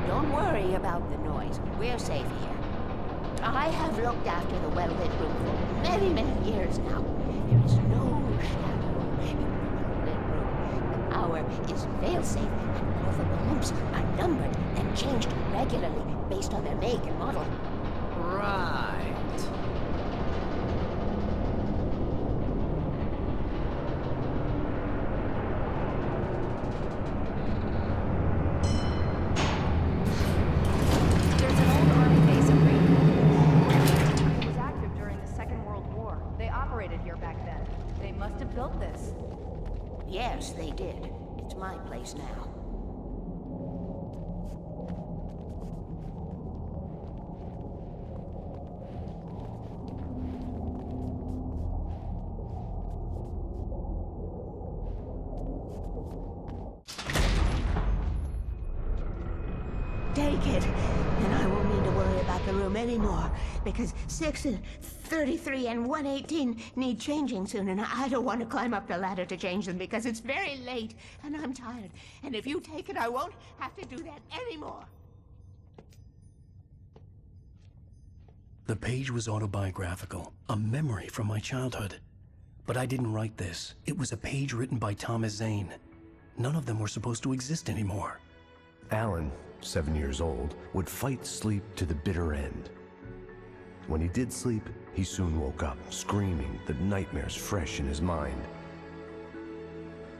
Don't worry about the noise. We're safe here. I have looked after the well-lit room for many, many years now. There is no shadow in the well-lit room. The power is fail-safe, and all the bulbs are numbered and changed regularly based on their make and model. Right. There's an old army base in Greenville. It was active during the Second World War. They operated here back then. They must have built this. Yes, they did. It's my place now. Take it, and I won't need to worry about the room anymore, because 6 and 33 and 118 need changing soon, and I don't want to climb up the ladder to change them because it's very late, and I'm tired. And if you take it, I won't have to do that anymore. The page was autobiographical, a memory from my childhood. But I didn't write this. It was a page written by Thomas Zane. None of them were supposed to exist anymore. Alan, 7 years old, would fight sleep to the bitter end. When he did sleep, he soon woke up, screaming, the nightmares fresh in his mind.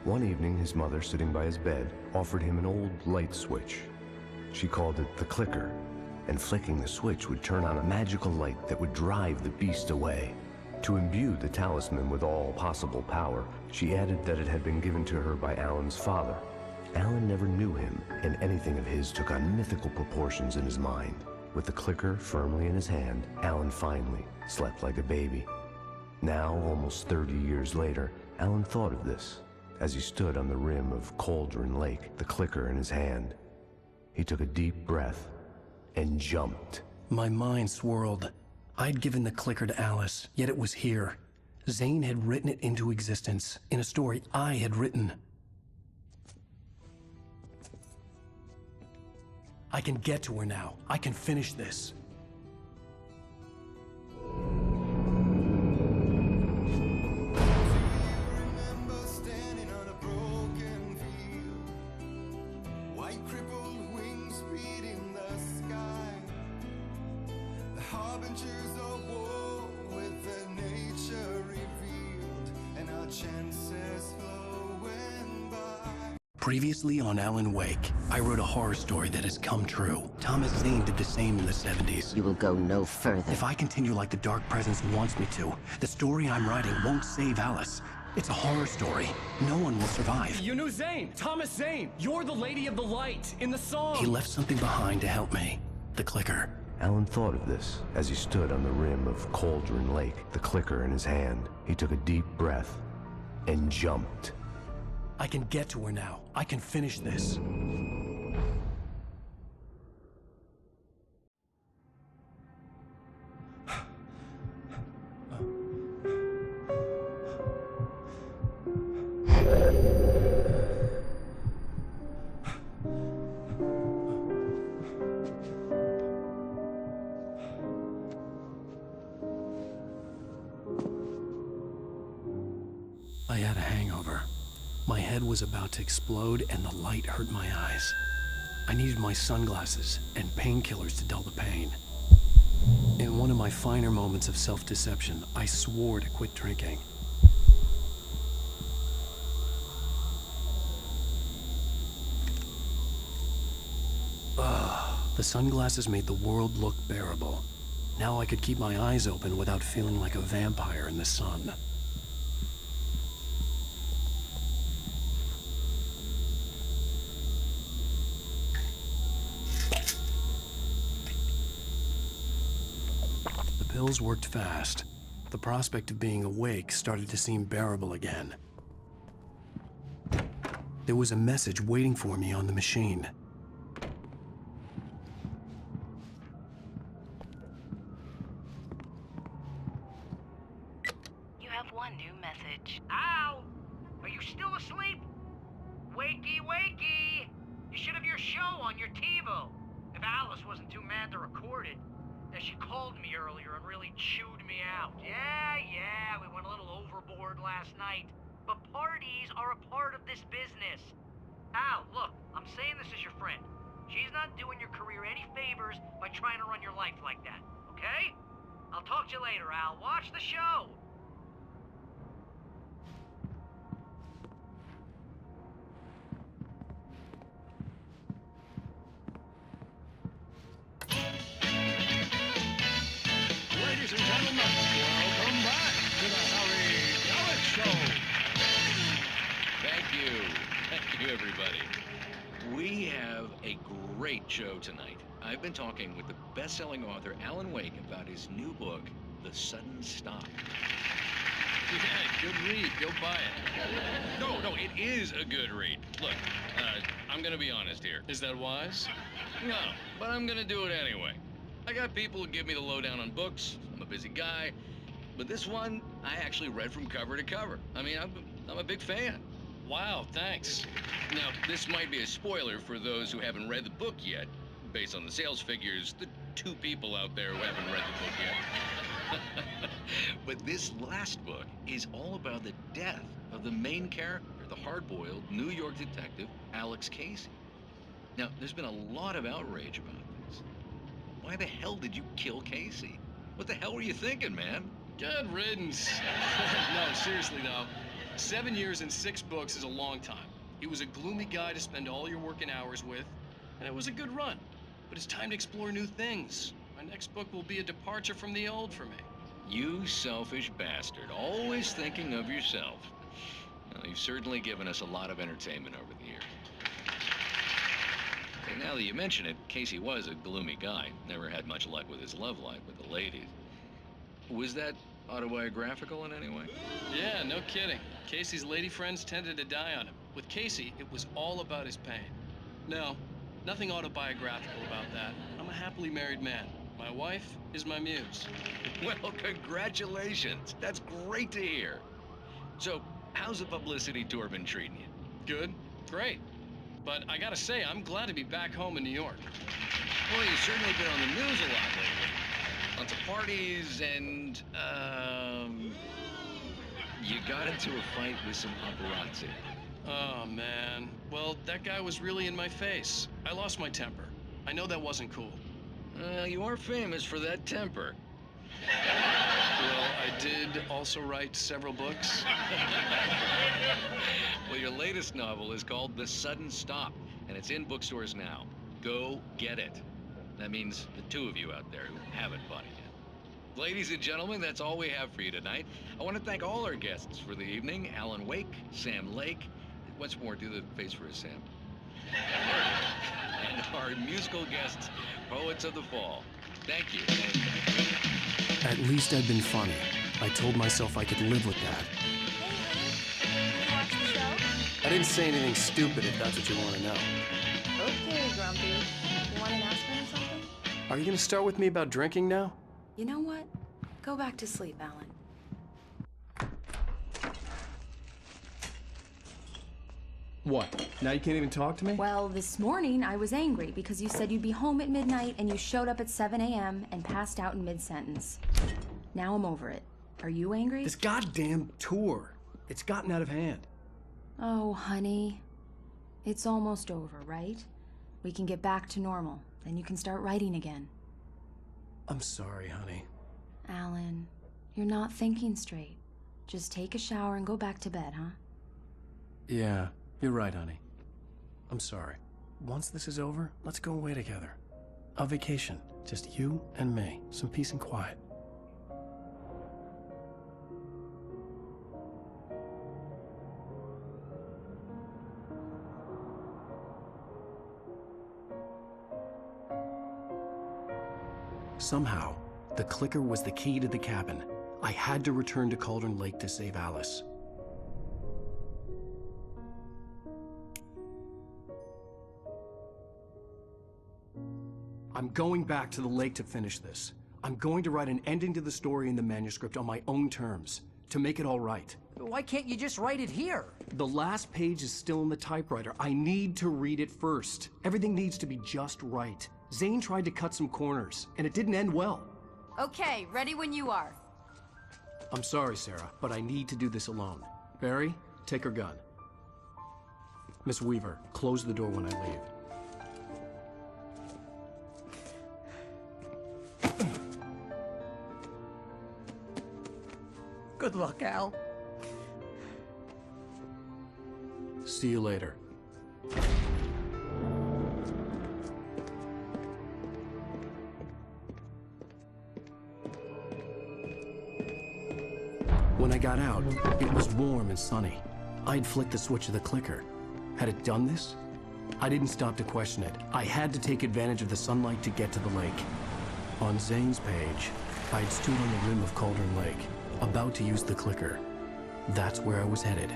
One evening, his mother, sitting by his bed, offered him an old light switch. She called it the clicker, and flicking the switch would turn on a magical light that would drive the beast away. To imbue the talisman with all possible power, she added that it had been given to her by Alan's father. Alan never knew him, and anything of his took on mythical proportions in his mind. With the clicker firmly in his hand, Alan finally slept like a baby. Now, almost 30 years later, Alan thought of this as he stood on the rim of Cauldron Lake, the clicker in his hand. He took a deep breath and jumped. My mind swirled. I'd given the clicker to Alice, yet it was here. Zane had written it into existence in a story I had written. I can get to her now. I can finish this. Remember standing on a broken field, white crippled wings beating the sky, the harbingers of war with their nature revealed, and our chances flowing by. Previously on Alan Wake, I wrote a horror story that has come true. Thomas Zane did the same in the 70s. You will go no further. If I continue like the Dark Presence wants me to, the story I'm writing won't save Alice. It's a horror story. No one will survive. You knew Zane! Thomas Zane! You're the Lady of the Light in the song! He left something behind to help me. The clicker. Alan thought of this as he stood on the rim of Cauldron Lake, the clicker in his hand. He took a deep breath and jumped. I can get to her now. I can finish this. I had a hangover. My head was about to explode and the light hurt my eyes. I needed my sunglasses and painkillers to dull the pain. In one of my finer moments of self-deception, I swore to quit drinking. The sunglasses made the world look bearable. Now I could keep my eyes open without feeling like a vampire in the sun. The pills worked fast. The prospect of being awake started to seem bearable again. There was a message waiting for me on the machine. You have one new message. Ow! Are you still asleep? Wakey, wakey! You should have your show on your TiVo. Alice wasn't too mad to record it. That she called me earlier and really chewed me out. Yeah, we went a little overboard last night. But parties are a part of this business. Al, look, I'm saying this as your friend. She's not doing your career any favors by trying to run your life like that, okay? I'll talk to you later, Al. Watch the show! Ladies and gentlemen, welcome back to the Harry Alex Show. Thank you, everybody. We have a great show tonight. I've been talking with the best-selling author Alan Wake about his new book, The Sudden Stop. Yeah, good read. Go buy it. No, it is a good read. Look, I'm gonna be honest here. Is that wise? No, but I'm gonna do it anyway. I got people who give me the lowdown on books. I'm a busy guy. But this one, I actually read from cover to cover. I mean, I'm a big fan. Wow, thanks. Now, this might be a spoiler for those who haven't read the book yet. Based on the sales figures, the 2 people out there who haven't read the book yet. But this last book is all about the death of the main character, the hard-boiled New York detective, Alex Casey. Now, there's been a lot of outrage about this. Why the hell did you kill Casey? What the hell were you thinking, man? Good riddance. No, seriously though. 7 years and 6 books is a long time. He was a gloomy guy to spend all your working hours with, and it was a good run. But it's time to explore new things. My next book will be a departure from the old for me. You selfish bastard, always thinking of yourself. Well, you've certainly given us a lot of entertainment over the years. And now that you mention it, Casey was a gloomy guy. Never had much luck with his love life with the ladies. Was that autobiographical in any way? Yeah, no kidding. Casey's lady friends tended to die on him. With Casey, it was all about his pain. No, nothing autobiographical about that. I'm a happily married man. My wife is my muse. Well, congratulations. That's great to hear. So, how's the publicity tour been treating you? Good, great. But I gotta say, I'm glad to be back home in New York. Well, you've certainly been on the news a lot lately. Lots of parties and, you got into a fight with some paparazzi. Oh, man. Well, that guy was really in my face. I lost my temper. I know that wasn't cool. You are famous for that temper. Well, I did also write several books. Well, your latest novel is called The Sudden Stop, and it's in bookstores now. Go get it. That means the 2 of you out there who haven't bought it yet. Ladies and gentlemen, that's all we have for you tonight. I want to thank all our guests for the evening. Alan Wake, Sam Lake. Once more, do the face for us, Sam. And our musical guests, Poets of the Fall. Thank you. At least I'd been funny. I told myself I could live with that. Hey, you watch the show? I didn't say anything stupid, if that's what you want to know. Okay, Grumpy. You want an aspirin or something? Are you gonna start with me about drinking now? You know what? Go back to sleep, Alan. What? Now you can't even talk to me? Well, this morning I was angry because you said you'd be home at midnight and you showed up at 7 a.m. and passed out in mid-sentence. Now I'm over it. Are you angry? This goddamn tour. It's gotten out of hand. Oh, honey. It's almost over, right? We can get back to normal. Then you can start writing again. I'm sorry, honey. Alan, you're not thinking straight. Just take a shower and go back to bed, huh? Yeah, you're right, honey. I'm sorry. Once this is over, let's go away together. A vacation. Just you and me. Some peace and quiet. Somehow, the clicker was the key to the cabin. I had to return to Cauldron Lake to save Alice. I'm going back to the lake to finish this. I'm going to write an ending to the story in the manuscript on my own terms, to make it all right. Why can't you just write it here? The last page is still in the typewriter. I need to read it first. Everything needs to be just right. Zane tried to cut some corners, and it didn't end well. Okay, ready when you are. I'm sorry, Sarah, but I need to do this alone. Barry, take her gun. Miss Weaver, close the door when I leave. Good luck, Al. See you later. When I got out, it was warm and sunny. I'd flicked the switch of the clicker. Had it done this? I didn't stop to question it. I had to take advantage of the sunlight to get to the lake. On Zane's page, I'd stood on the rim of Cauldron Lake, about to use the clicker. That's where I was headed.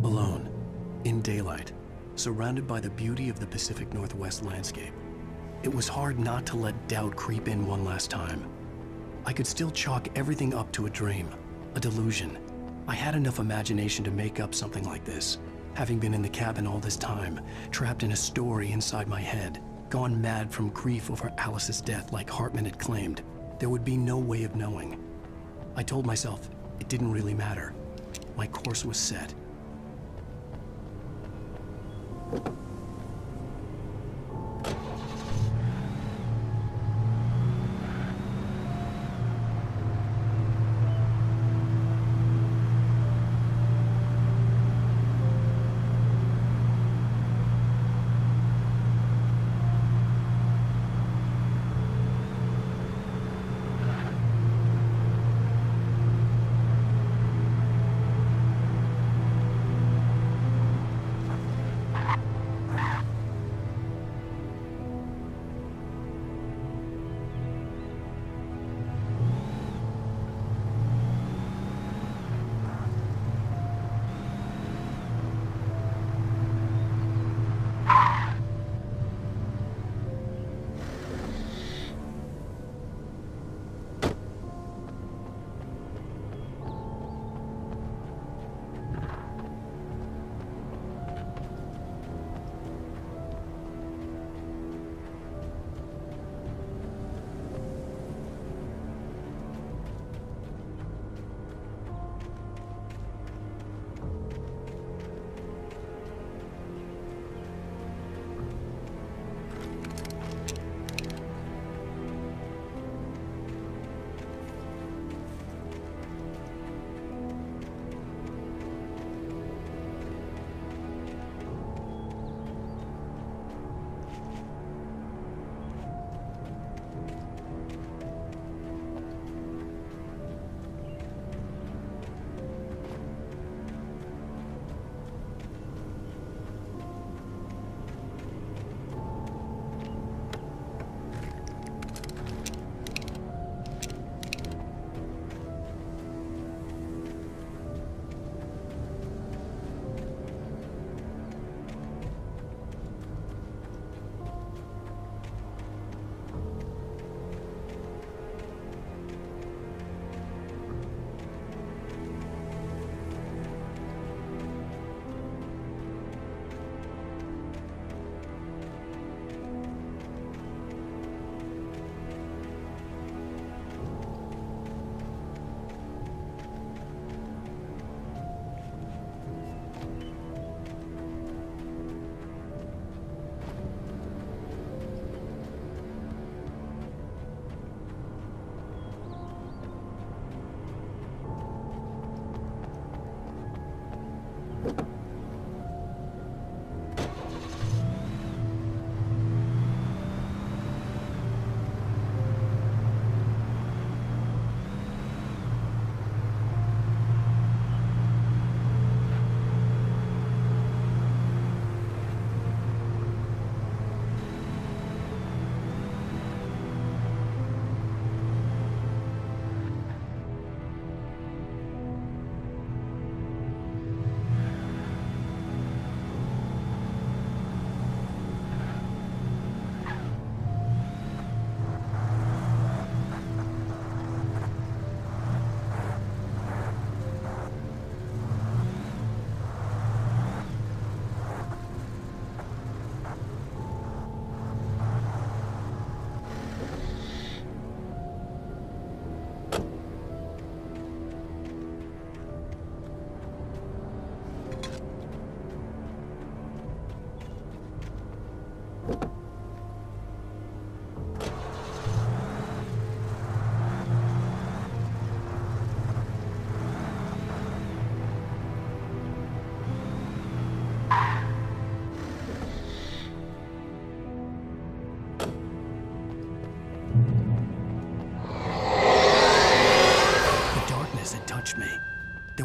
Alone, in daylight, surrounded by the beauty of the Pacific Northwest landscape, it was hard not to let doubt creep in one last time. I could still chalk everything up to a dream, a delusion. I had enough imagination to make up something like this, having been in the cabin all this time, trapped in a story inside my head, gone mad from grief over Alice's death like Hartman had claimed. There would be no way of knowing. I told myself it didn't really matter. My course was set.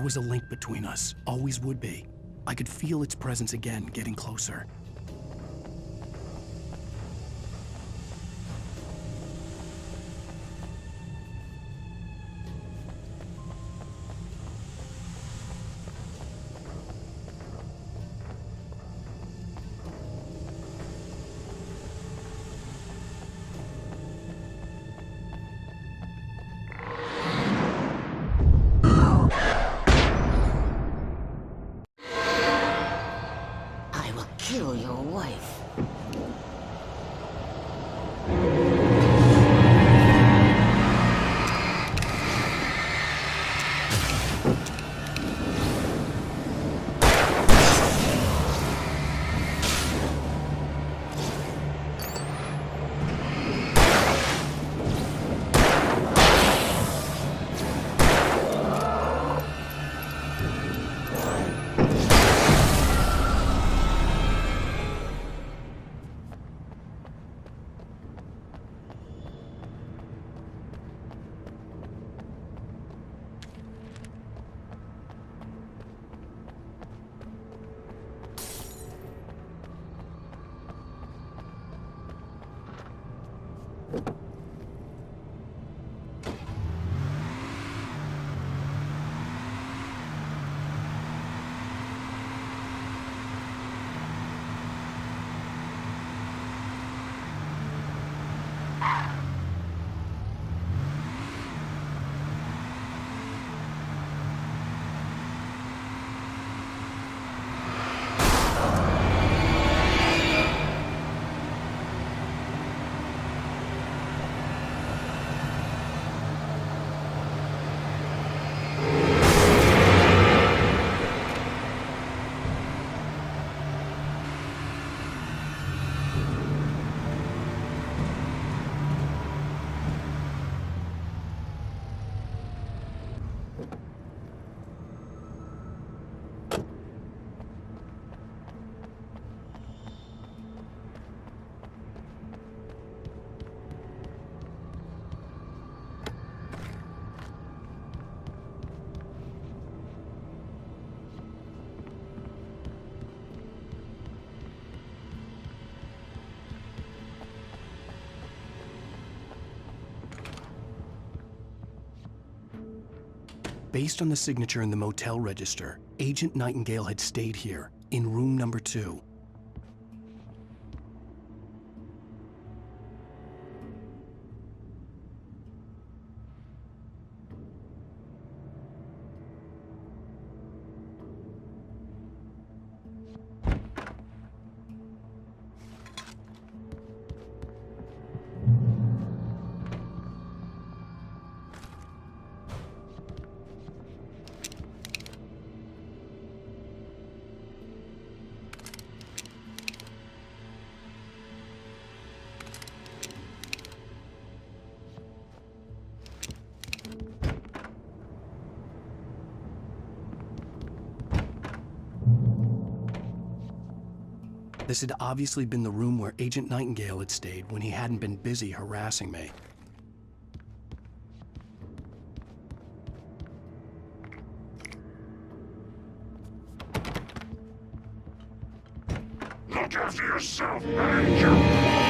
was a link between us, always would be. I could feel its presence again, getting closer. I will kill your wife. Based on the signature in the motel register, Agent Nightingale had stayed here, in room number 2. This had obviously been the room where Agent Nightingale had stayed when he hadn't been busy harassing me. Look after yourself, man.